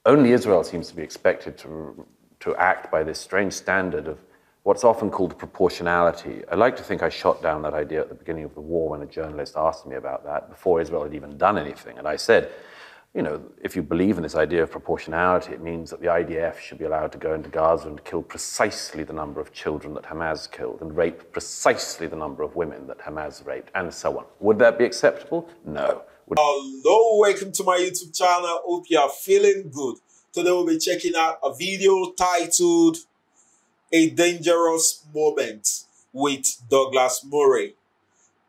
only Israel seems to be expected to act by this strange standard of what's often called proportionality. I like to think I shot down that idea at the beginning of the war when a journalist asked me about that, before Israel had even done anything. And I said, you know, if you believe in this idea of proportionality, it means that the IDF should be allowed to go into Gaza and kill precisely the number of children that Hamas killed and rape precisely the number of women that Hamas raped, and so on. Would that be acceptable? No. Hello, welcome to my YouTube channel. Hope you are feeling good. Today we'll be checking out a video titled A Dangerous Moment with Douglas Murray.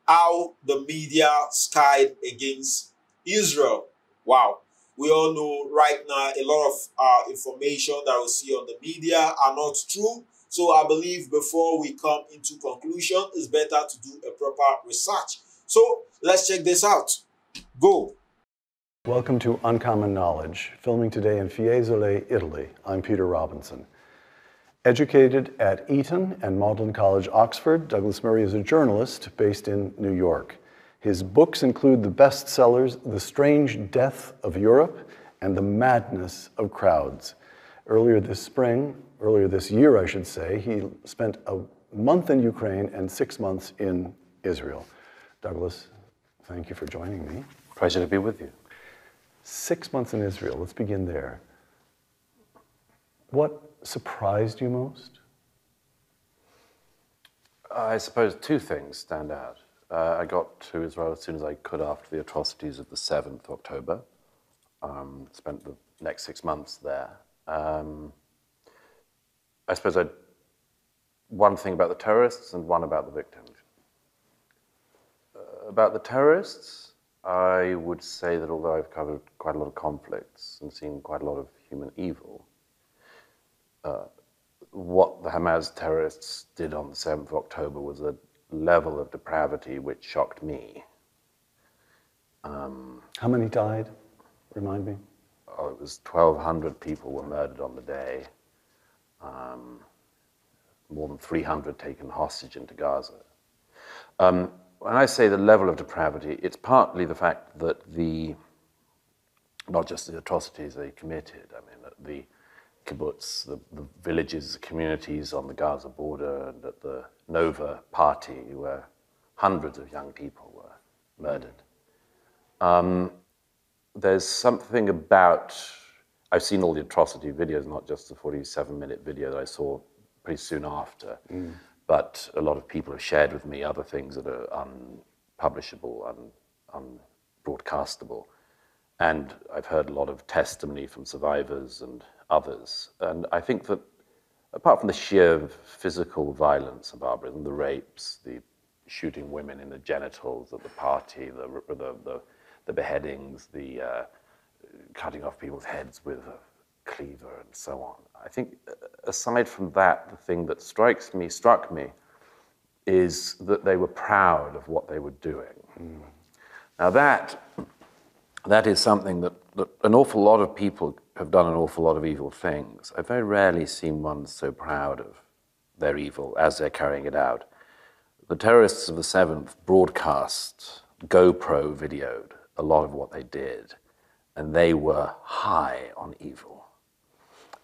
How the media skied against Israel. Wow. We all know right now a lot of information that we see on the media are not true. So I believe before we come into conclusion, it's better to do a proper research. So let's check this out. Go. Welcome to Uncommon Knowledge, filming today in Fiesole, Italy. I'm Peter Robinson. Educated at Eton and Magdalen College, Oxford, Douglas Murray is a journalist based in New York. His books include the bestsellers The Strange Death of Europe and The Madness of Crowds. Earlier this year, I should say, he spent a month in Ukraine and 6 months in Israel. Douglas, thank you for joining me. Pleasure to be with you. 6 months in Israel, let's begin there. What surprised you most? I suppose two things stand out. I got to Israel as soon as I could after the atrocities of the 7th of October. Spent the next 6 months there. I suppose one thing about the terrorists and one about the victims. About the terrorists, I would say that although I've covered quite a lot of conflicts and seen quite a lot of human evil, what the Hamas terrorists did on the 7th of October was a level of depravity which shocked me. How many died? Remind me. Oh, it was 1,200 people were murdered on the day. More than 300 taken hostage into Gaza. When I say the level of depravity, it's partly the fact that not just the atrocities they committed, I mean, the kibbutz, the villages, the communities on the Gaza border, and at the Nova party, where hundreds of young people were murdered. There's something about, I've seen all the atrocity videos, not just the 47-minute video that I saw pretty soon after, but a lot of people have shared with me other things that are unpublishable, unbroadcastable. And I've heard a lot of testimony from survivors and others. And I think that apart from the sheer physical violence and barbarism, the rapes, the shooting women in the genitals at the party, the beheadings, the cutting off people's heads with a cleaver and so on, I think aside from that, the thing that struck me is that they were proud of what they were doing. Now that is something that an awful lot of people have done an awful lot of evil things. I've very rarely seen one so proud of their evil as they're carrying it out. The terrorists of the 7th broadcast, GoPro videoed a lot of what they did, and they were high on evil.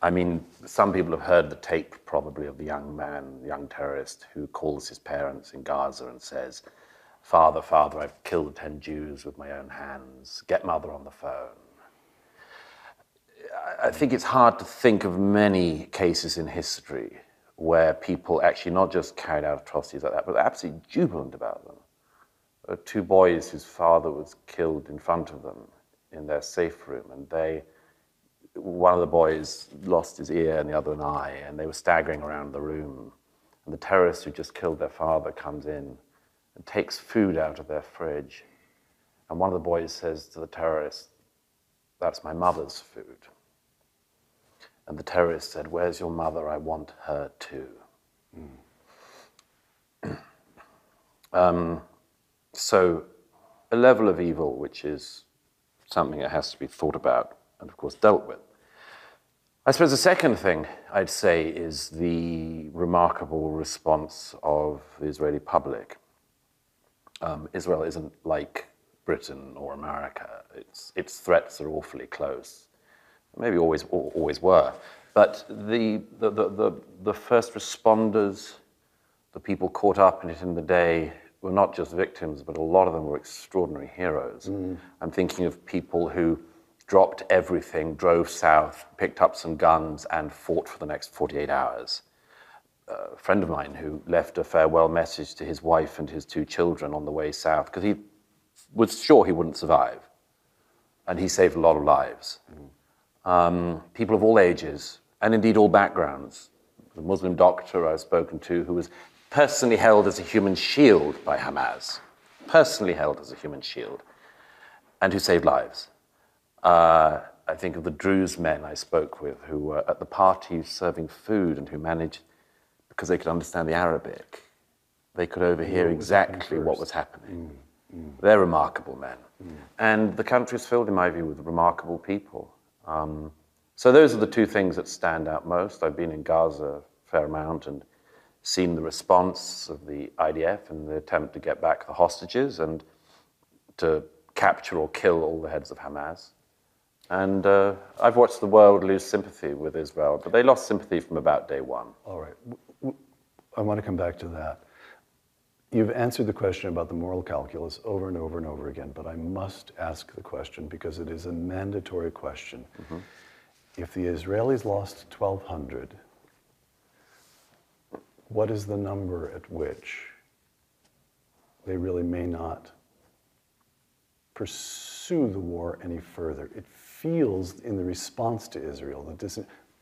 I mean, some people have heard the tape probably of the young terrorist who calls his parents in Gaza and says, Father, Father, I've killed 10 Jews with my own hands. Get mother on the phone. I think it's hard to think of many cases in history where people actually not just carried out atrocities like that, but absolutely jubilant about them. There were 2 boys whose father was killed in front of them in their safe room, and one of the boys lost his ear and the other an eye, and they were staggering around the room. And the terrorist who just killed their father comes in and takes food out of their fridge. And one of the boys says to the terrorist, "That's my mother's food." And the terrorist said, "Where's your mother? I want her too." So a level of evil which is something that has to be thought about and, of course, dealt with. I suppose the second thing I'd say is the remarkable response of the Israeli public. Israel isn't like Britain or America. Its threats are awfully close. maybe always were. But the first responders, the people caught up in it in the day, were not just victims, but a lot of them were extraordinary heroes. I'm thinking of people who dropped everything, drove south, picked up some guns, and fought for the next 48 hours. A friend of mine who left a farewell message to his wife and his 2 children on the way south, because he was sure he wouldn't survive. And he saved a lot of lives. People of all ages, and indeed all backgrounds. The Muslim doctor I've spoken to who was personally held as a human shield by Hamas, personally held as a human shield, and who saved lives. I think of the Druze men I spoke with who were at the parties serving food and who managed, because they could understand the Arabic, they could overhear exactly what was happening. They're remarkable men. And the country is filled, in my view, with remarkable people. So those are the 2 things that stand out most. I've been in Gaza a fair amount and seen the response of the IDF and the attempt to get back the hostages and to capture or kill all the heads of Hamas. And I've watched the world lose sympathy with Israel, but they lost sympathy from about day one. All right. I want to come back to that. You've answered the question about the moral calculus over and over and over again, but I must ask the question because it is a mandatory question. If the Israelis lost 1,200, what is the number at which they really may not pursue the war any further? It feels in the response to Israel,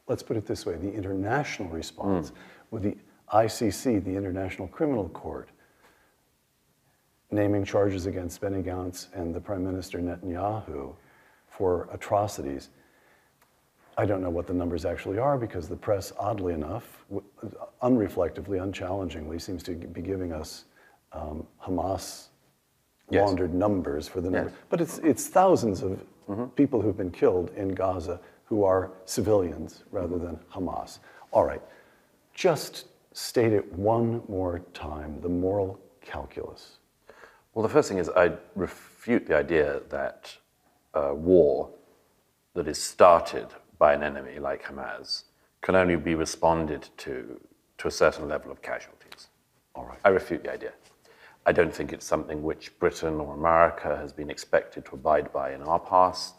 let's put it this way, the international response with the ICC, the International Criminal Court, naming charges against Benny Gantz and the Prime Minister Netanyahu for atrocities. I don't know what the numbers actually are because the press, oddly enough, unreflectively, unchallengingly, seems to be giving us Hamas laundered numbers for the number. But it's thousands of people who've been killed in Gaza who are civilians rather than Hamas. All right, just state it one more time, the moral calculus. Well, the first thing is I refute the idea that war that is started by an enemy like Hamas can only be responded to a certain level of casualties. All right. I refute the idea. I don't think it's something which Britain or America has been expected to abide by in our past.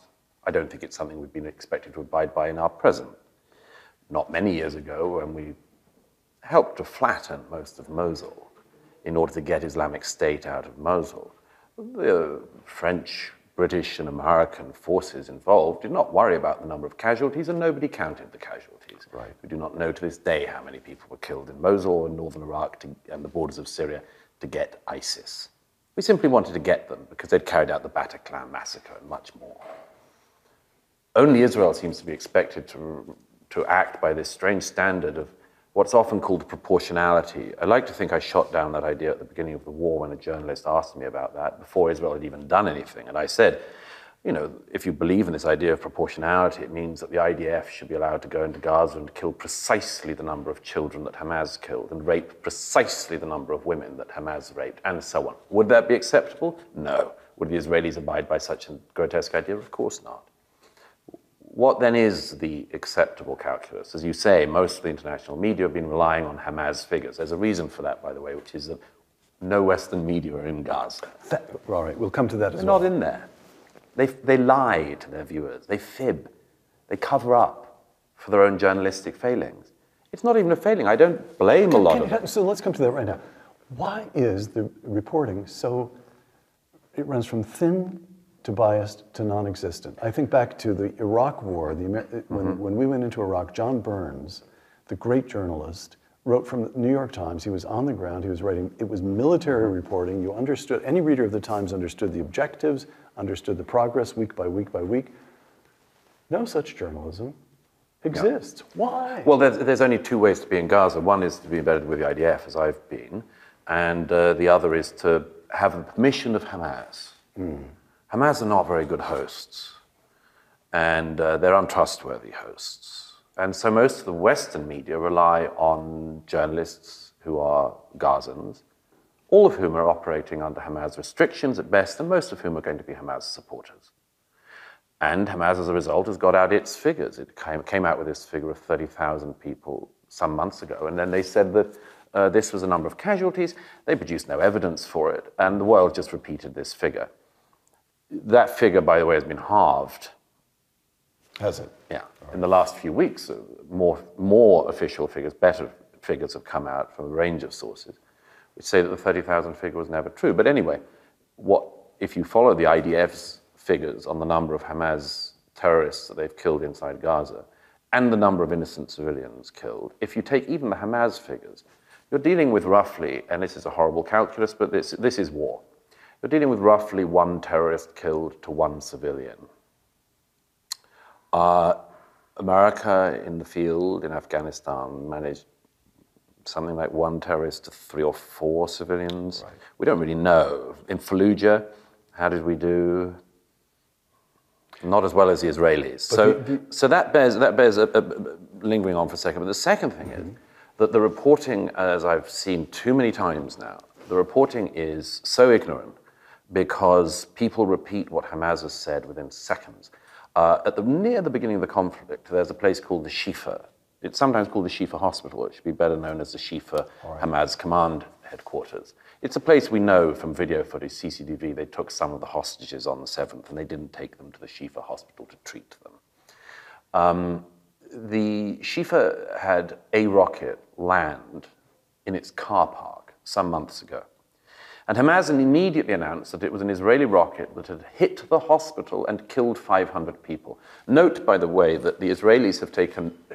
I don't think it's something we've been expected to abide by in our present. Not many years ago, when we helped to flatten most of Mosul in order to get Islamic State out of Mosul, the French, British, and American forces involved did not worry about the number of casualties, and nobody counted the casualties. Right. We do not know to this day how many people were killed in Mosul and northern Iraq and the borders of Syria to get ISIS. We simply wanted to get them because they'd carried out the Bataclan massacre and much more. Only Israel seems to be expected to act by this strange standard of what's often called proportionality. I like to think I shot down that idea at the beginning of the war when a journalist asked me about that, before Israel had even done anything. And I said, you know, if you believe in this idea of proportionality, it means that the IDF should be allowed to go into Gaza and kill precisely the number of children that Hamas killed and rape precisely the number of women that Hamas raped, and so on. Would that be acceptable? No. Would the Israelis abide by such a grotesque idea? Of course not. What then is the acceptable calculus? As you say, most of the international media have been relying on Hamas figures. There's a reason for that, by the way, which is that no Western media are in Gaza. All right, we'll come to that as They're well. not in there. They lie to their viewers. They fib. They cover up for their own journalistic failings. It's not even a failing. I don't blame a lot of it. So let's come to that right now. Why is the reporting so, it runs from thin to biased to non-existent? I think back to the Iraq War, when we went into Iraq, John Burns, the great journalist, wrote from the New York Times. He was on the ground, he was writing, it was military reporting. You understood, any reader of the Times understood the objectives, understood the progress week by week by week. No such journalism exists. Yeah. Why? Well, there's only 2 ways to be in Gaza. One is to be embedded with the IDF, as I've been, and the other is to have the permission of Hamas. Hamas are not very good hosts, and they're untrustworthy hosts. And so most of the Western media rely on journalists who are Gazans, all of whom are operating under Hamas restrictions at best, and most of whom are going to be Hamas supporters. And Hamas, as a result, has got out its figures. It came out with this figure of 30,000 people some months ago, and then they said that this was a number of casualties. They produced no evidence for it, and the world just repeated this figure. That figure, by the way, has been halved. Has it? Yeah. In the last few weeks, more official figures, better figures have come out from a range of sources, which say that the 30,000 figure was never true. But anyway, if you follow the IDF's figures on the number of Hamas terrorists that they've killed inside Gaza and the number of innocent civilians killed, if you take even the Hamas figures, you're dealing with roughly, and this is a horrible calculus, but this is war, you're dealing with roughly 1 terrorist killed to 1 civilian. America in the field in Afghanistan managed something like 1 terrorist to 3 or 4 civilians. Right. We don't really know. In Fallujah, how did we do? Not as well as the Israelis. But so that bears lingering on for a second. But the second thing is that the reporting, as I've seen too many times now, the reporting is so ignorant because people repeat what Hamas has said within seconds. Near the beginning of the conflict, there's a place called the Shifa. It's sometimes called the Shifa Hospital. It should be better known as the Shifa Hamas Command Headquarters. It's a place we know from video footage, CCTV. They took some of the hostages on the 7th, and they didn't take them to the Shifa Hospital to treat them. The Shifa had a rocket land in its car park some months ago. And Hamas immediately announced that it was an Israeli rocket that had hit the hospital and killed 500 people. Note, by the way, that the Israelis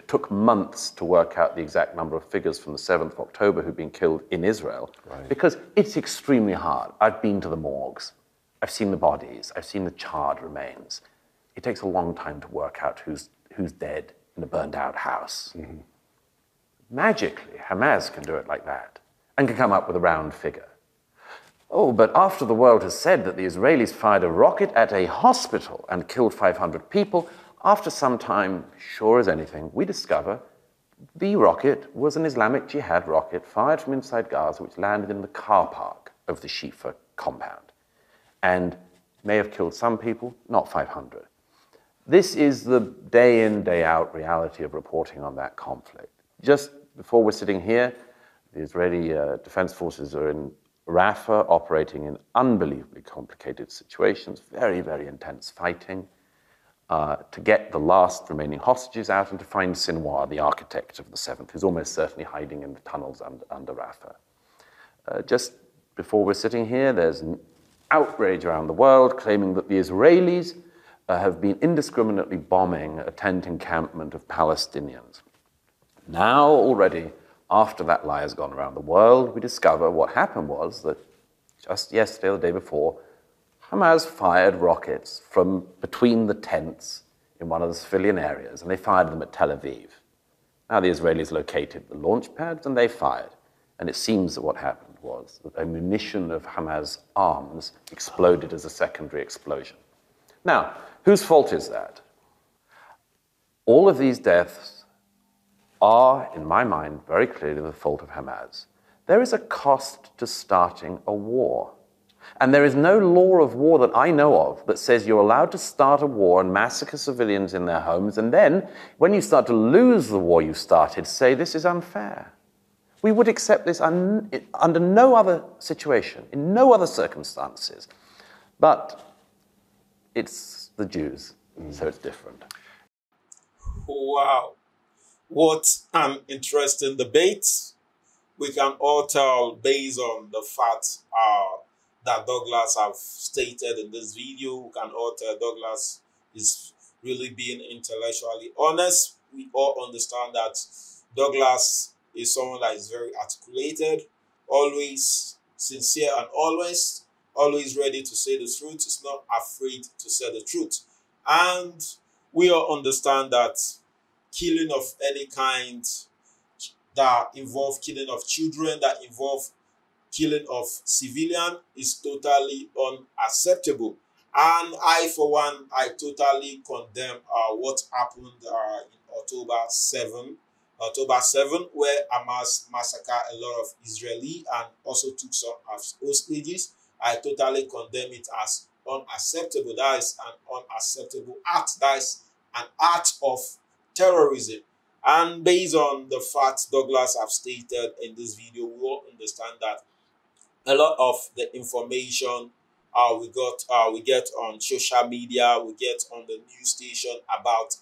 took months to work out the exact number of figures from the 7th of October who've been killed in Israel, because it's extremely hard. I've been to the morgues. I've seen the bodies. I've seen the charred remains. It takes a long time to work out who's dead in a burned-out house. Magically, Hamas can do it like that and can come up with a round figure. Oh, but after the world has said that the Israelis fired a rocket at a hospital and killed 500 people, after some time, sure as anything, we discover the rocket was an Islamic Jihad rocket fired from inside Gaza, which landed in the car park of the Shifa compound and may have killed some people, not 500. This is the day in, day out reality of reporting on that conflict. Just before we're sitting here, the Israeli Defense Forces are in Rafah, operating in unbelievably complicated situations, very, very intense fighting, to get the last remaining hostages out and to find Sinwar, the architect of the 7th, who's almost certainly hiding in the tunnels under Rafah. Just before we're sitting here, there's an outrage around the world claiming that the Israelis have been indiscriminately bombing a tent encampment of Palestinians. Now, already, after that lie has gone around the world, we discover what happened was that just yesterday or the day before, Hamas fired rockets from between the tents in one of the civilian areas, and they fired them at Tel Aviv. Now the Israelis located the launch pads, and they fired. And it seems that what happened was that a munition of Hamas arms exploded as a secondary explosion. Now, whose fault is that? All of these deaths are, in my mind, very clearly the fault of Hamas. There is a cost to starting a war. And there is no law of war that I know of that says you're allowed to start a war and massacre civilians in their homes, and then, when you start to lose the war you started, say this is unfair. We would accept this under no other situation, in no other circumstances. But it's the Jews, so it's different. Wow. What an interesting debate. We can all tell based on the fact that Douglas have stated in this video. We can all tell Douglas is really being intellectually honest. We all understand that Douglas is someone that is very articulated, always sincere, and always ready to say the truth. Is not afraid to say the truth. And we all understand that killing of any kind that involve killing of children, that involve killing of civilian is totally unacceptable. And I, for one, I totally condemn what happened in October 7, where Hamas massacred a lot of Israeli and also took some hostages. I totally condemn it as unacceptable. That is an unacceptable act. That is an act of terrorism. And based on the facts Douglas have stated in this video, we all understand that a lot of the information we get on social media, we get on the news station about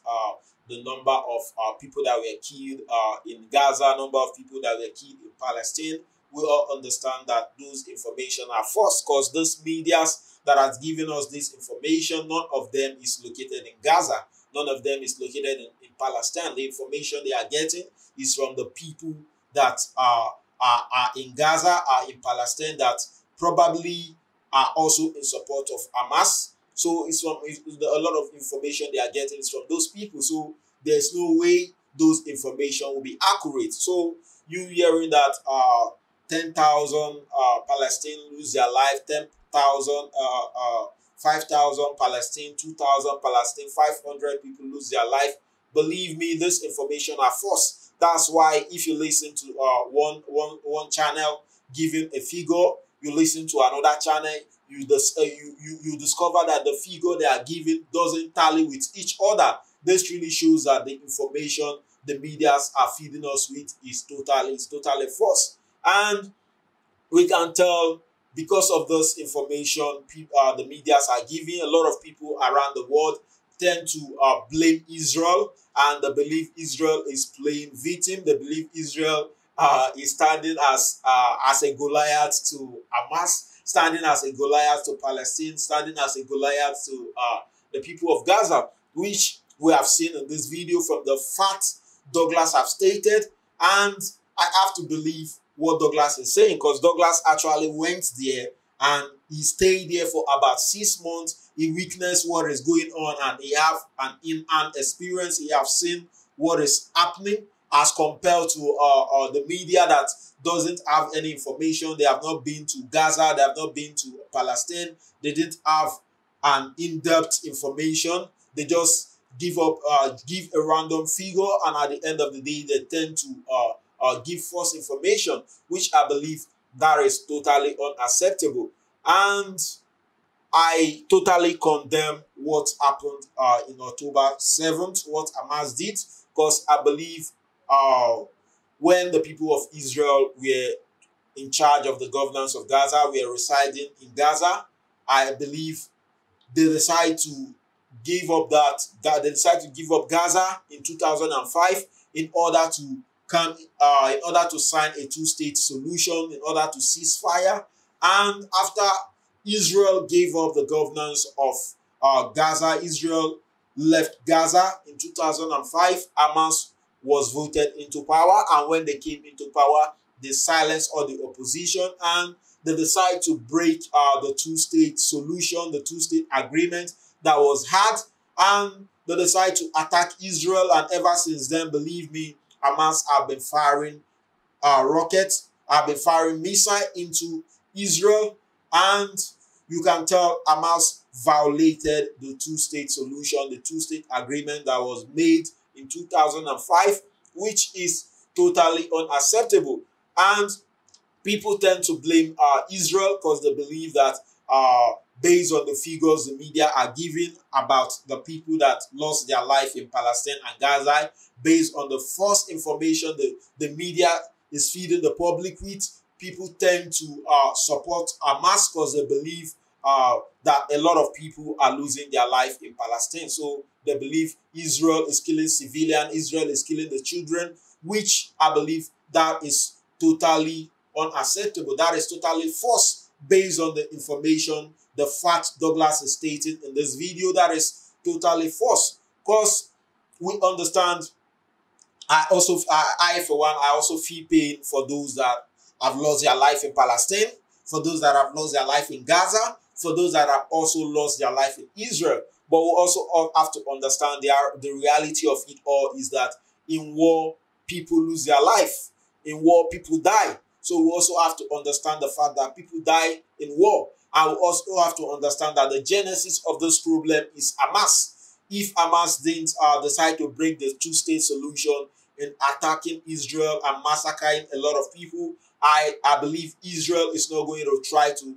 the number of people that were killed in Gaza, number of people that were killed in Palestine. We all understand that those information are false, because those medias that has given us this information, none of them is located in Gaza. None of them is located in Palestine. The information they are getting is from the people that are in Gaza, are in Palestine, that probably are also in support of Hamas. So it's a lot of information they are getting is from those people. So there's no way those information will be accurate. So you hearing that 10,000 Palestinians lose their life, 10,000, 5,000 Palestine, 2,000 Palestine, 500 people lose their life. Believe me, this information are false. That's why if you listen to one channel giving a figure, you listen to another channel, you discover that the figure they are giving doesn't tally with each other. This really shows that the information the medias are feeding us with is totally false. And we can tell, because of this information the medias are giving, a lot of people around the world tend to blame Israel, and they believe Israel is playing victim. They believe Israel is standing as a Goliath to Hamas, standing as a Goliath to Palestine, standing as a Goliath to the people of Gaza, which we have seen in this video from the facts Douglas have stated. And I have to believe what Douglas is saying, because Douglas actually went there and he stayed there for about 6 months. He witnessed what is going on, and he have an in-hand experience. He have seen what is happening, as compared to the media that doesn't have any information. They have not been to Gaza. They have not been to Palestine. They didn't have an in-depth information. They just give a random figure, and at the end of the day, they tend to give false information, which I believe that is totally unacceptable. And I totally condemn what happened in October 7th, what Hamas did, because I believe when the people of Israel were in charge of the governance of Gaza, were residing in Gaza, I believe they decided to give up they decided to give up Gaza in 2005 in order to sign a two-state solution, in order to cease fire. And after Israel gave up the governance of Gaza, Israel left Gaza in 2005. Hamas was voted into power, and when they came into power, they silenced all the opposition, and they decided to break the two-state solution, the two-state agreement that was had, and they decided to attack Israel. And ever since then, believe me, Hamas have been firing rockets, have been firing missiles into Israel, and you can tell Hamas violated the two-state solution, the two-state agreement that was made in 2005, which is totally unacceptable. And people tend to blame Israel, because they believe that based on the figures the media are giving about the people that lost their life in Palestine and Gaza, based on the false information the media is feeding the public with, people tend to support Hamas, because they believe that a lot of people are losing their life in Palestine. So they believe Israel is killing civilians, Israel is killing the children, which I believe that is totally unacceptable. That is totally false based on the information, the fact Douglas is stating in this video. That is totally false, because we understand. I for one, I also feel pain for those that have lost their life in Palestine, for those that have lost their life in Gaza, for those that have also lost their life in Israel. But we also have to understand the reality of it all is that in war, people lose their life. In war, people die. So we also have to understand the fact that people die in war. And we also have to understand that the genesis of this problem is Hamas. If Hamas didn't decide to break the two-state solution in attacking Israel and massacring a lot of people, I believe Israel is not going to try to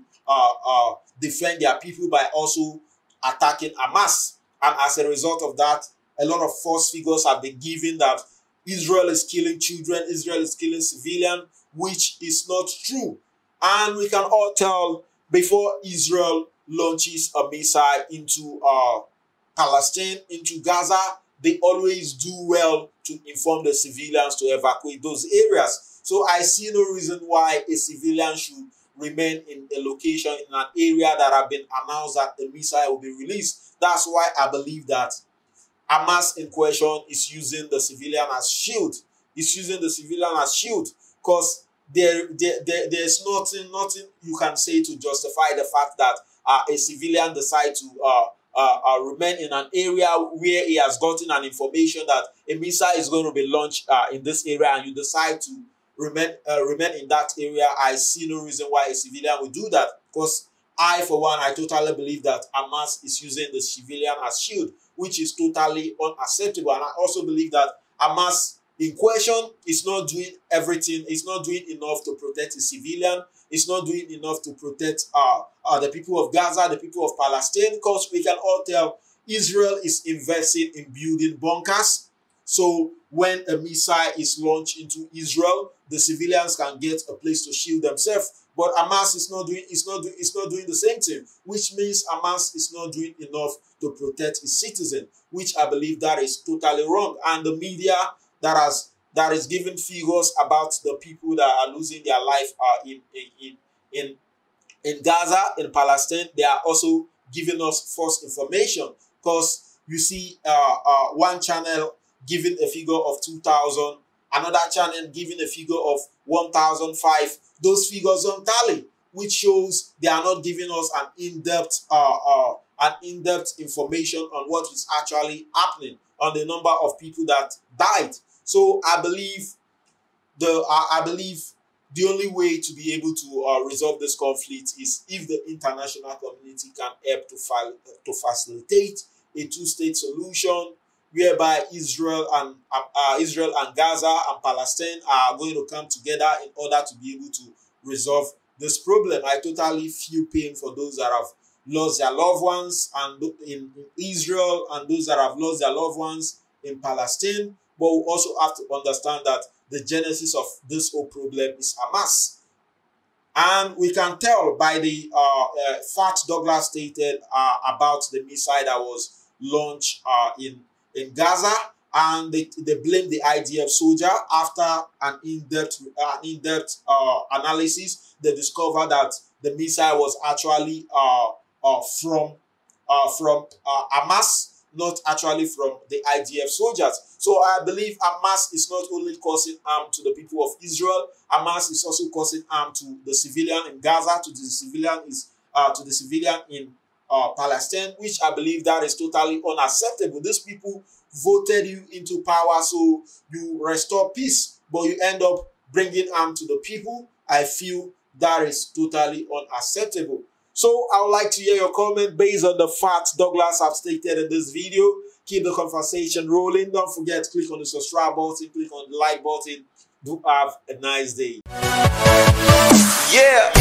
defend their people by also attacking Hamas. And as a result of that, a lot of false figures have been given that Israel is killing children, Israel is killing civilians, which is not true. And we can all tell before Israel launches a missile into Palestine, into Gaza, they always do well to inform the civilians to evacuate those areas. So I see no reason why a civilian should remain in a location, in an area that have been announced that the missile will be released. That's why I believe that Hamas in question is using the civilian as shield. It's using the civilian as shield because there's nothing you can say to justify the fact that a civilian decide to remain in an area where he has gotten an information that a missile is going to be launched in this area, and you decide to remain in that area. I see no reason why a civilian would do that, because I, for one, I totally believe that Hamas is using the civilian as shield, which is totally unacceptable. And I also believe that Hamas in question is not doing everything. It's not doing enough to protect the civilian. It's not doing enough to protect the people of Gaza, the people of Palestine, because we can all tell Israel is investing in building bunkers. So when a missile is launched into Israel, the civilians can get a place to shield themselves. But Hamas is not doing the same thing, which means Hamas is not doing enough to protect its citizens, which I believe that is totally wrong. And the media that is giving figures about the people that are losing their life in Gaza, in Palestine, they are also giving us false information, because you see one channel giving a figure of 2,000, another channel giving a figure of 1,005. Those figures don't tally, which shows they are not giving us an in-depth information on what is actually happening, on the number of people that died. So I believe the only way to be able to resolve this conflict is if the international community can help to facilitate a two-state solution, whereby Israel and Gaza and Palestine are going to come together in order to be able to resolve this problem. I totally feel pain for those that have lost their loved ones and in Israel, and those that have lost their loved ones in Palestine. But we also have to understand that the genesis of this whole problem is Hamas. And we can tell by the fact Douglas stated about the missile that was launched in Gaza, and they blame the IDF soldier. After an in-depth analysis, they discovered that the missile was actually from Hamas, not actually from the IDF soldiers. So I believe Hamas is not only causing harm to the people of Israel, Hamas is also causing harm to the civilian in Gaza, to the civilian in Palestine, which I believe that is totally unacceptable. These people voted you into power so you restore peace, but you end up bringing harm to the people. I feel that is totally unacceptable. So I would like to hear your comment based on the facts Douglas have stated in this video. Keep the conversation rolling. Don't forget to click on the subscribe button, click on the like button. Do have a nice day. Yeah.